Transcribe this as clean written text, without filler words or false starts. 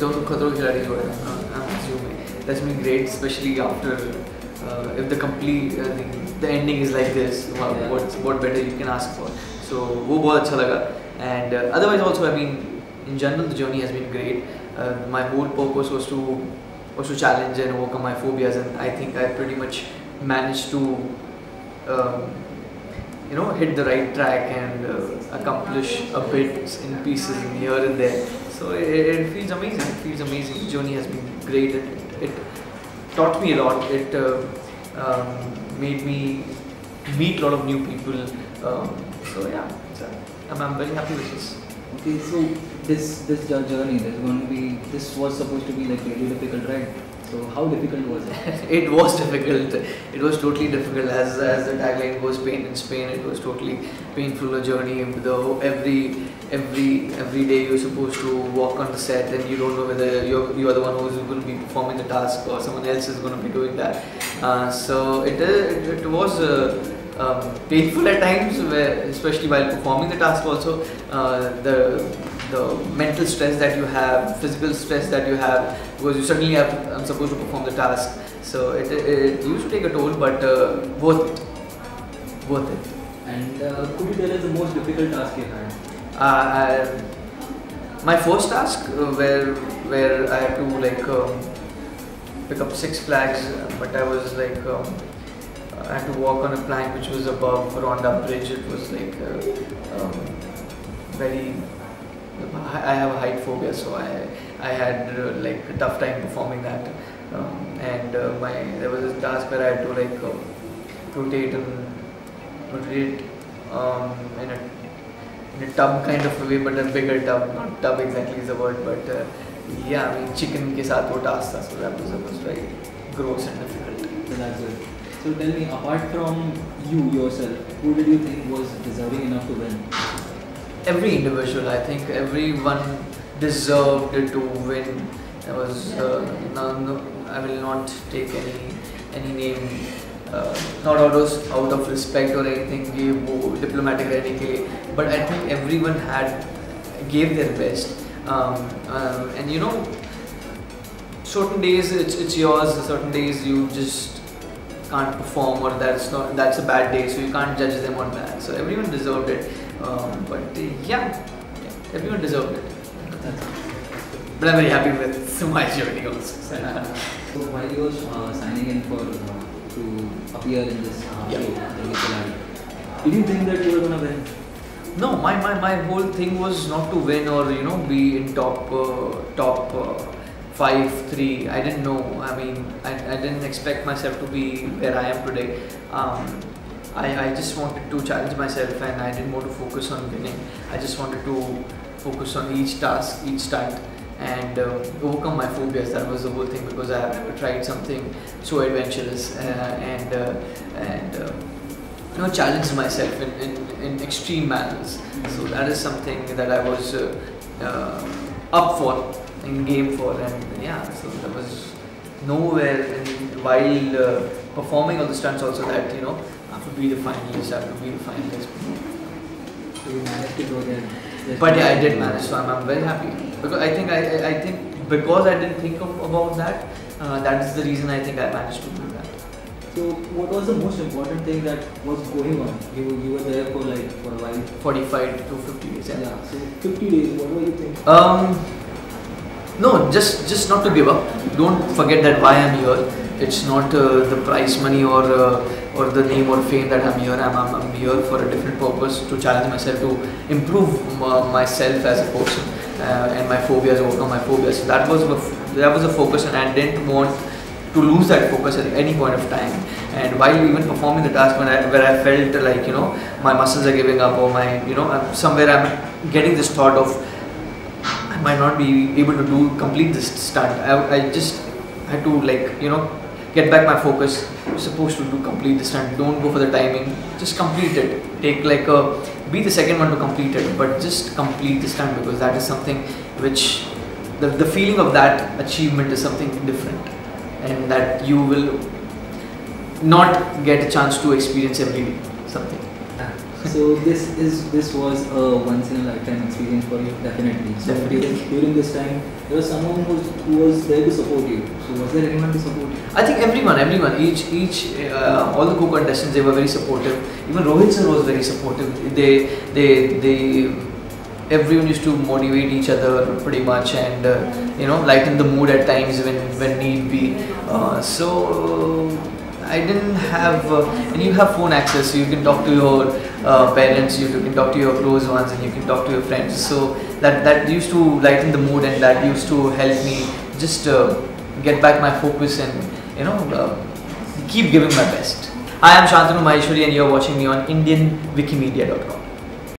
दोनों खतरों के खिलाड़ी जो है, I'm assuming that's been great, especially after if the complete the ending is like this. What better you can ask for? So वो बहुत अच्छा लगा. And otherwise also, I mean, in general the journey has been great. My whole purpose was to challenge and overcome my phobias, and I think I pretty much managed to hit the right track and accomplish a bit in pieces here and there. So it feels amazing. It feels amazing. The journey has been great. It taught me a lot. It made me meet a lot of new people. So yeah, I'm very happy with this. Okay, so this journey, this was supposed to be like really difficult, right? So how difficult was it? It was difficult. It was totally difficult. As the tagline goes, pain in Spain. It was totally painful a journey. Every day you're supposed to walk on the set, and you don't know whether you are the one who's going to be performing the task or someone else is going to be doing that. So it was painful at times, especially while performing the task. Also, the mental stress that you have, physical stress that you have, because you suddenly I'm supposed to perform the task. So it used to take a toll, but worth it. And could you tell us the most difficult task you had? My first task, where I had to pick up 6 flags, but I was I had to walk on a plank which was above Rhondda Bridge. It was very. I have a height phobia, so I had a tough time performing that. There was a task where I had to rotate in a tub kind of a way, but a bigger tub. Not tub exactly is the word, but yeah, I mean chicken ke saath wo task tha, so that was very gross and difficult. So that's good. So tell me, apart from you yourself, who did you think was deserving enough to win? Every individual, I think everyone deserved to win. There was no, I will not take any name, not out of respect or anything, diplomatic रहने के लिए, but I think everyone gave their best, and certain days it's yours, certain days you just can't perform, or that's a bad day, so you can't judge them on that. So everyone deserved it. But yeah, everyone deserved it. But I'm very happy with my journey also. So while you were signing in to appear in this show, did you think that you were gonna win? No, my whole thing was not to win or be in top 5, 3. I didn't know. I mean, I didn't expect myself to be where I am today. I just wanted to challenge myself, and I didn't want to focus on winning. I just wanted to focus on each task, each stunt, and overcome my phobias. That was the whole thing, because I have never tried something so adventurous and challenged myself in extreme manners. So that is something that I was up for, in game for, and yeah. So there was nowhere while performing all the stunts also that I have to be the finalist. So you managed to go there. But yeah, I did manage. So I'm very happy, because I think because I didn't think about that. That is the reason I think I managed to do that. So what was the most important thing that was going on? You were there for a while. 45 to 50 days. Yeah. So 50 days. What were you thinking? No, just not to give up. Don't forget that why I'm here. It's not the prize money or the name or fame that I'm here. I'm here for a different purpose, to challenge myself, to improve myself as a person, and my phobias, overcome my phobias. So that was the focus, and I didn't want to lose that focus at any point of time. And while even performing the task, where I felt like my muscles are giving up, or I'm getting this thought of I might not be able to complete this stunt. I just had to get back my focus. You're supposed to complete the stunt. Don't go for the timing. Just complete it. Take be the second one to complete it, but just complete the stunt, because that is something which the feeling of that achievement is something different, and that you will not get a chance to experience every day. Something. So this was a once in a lifetime experience for you, definitely. So Definitely. during this time, there was someone who was there to support you. So was there anyone to support you? I think everyone, all the co-contestants, they were very supportive. Even Rohit sir was very supportive. Everyone used to motivate each other pretty much, and lighten the mood at times when need be. So I didn't have, and you have phone access, so you can talk to your parents, you can talk to your close ones, and you can talk to your friends. So that used to lighten the mood, and that used to help me just get back my focus and keep giving my best. I am Shantanu Maheshwari, and you're watching me on IndianWikimedia.com.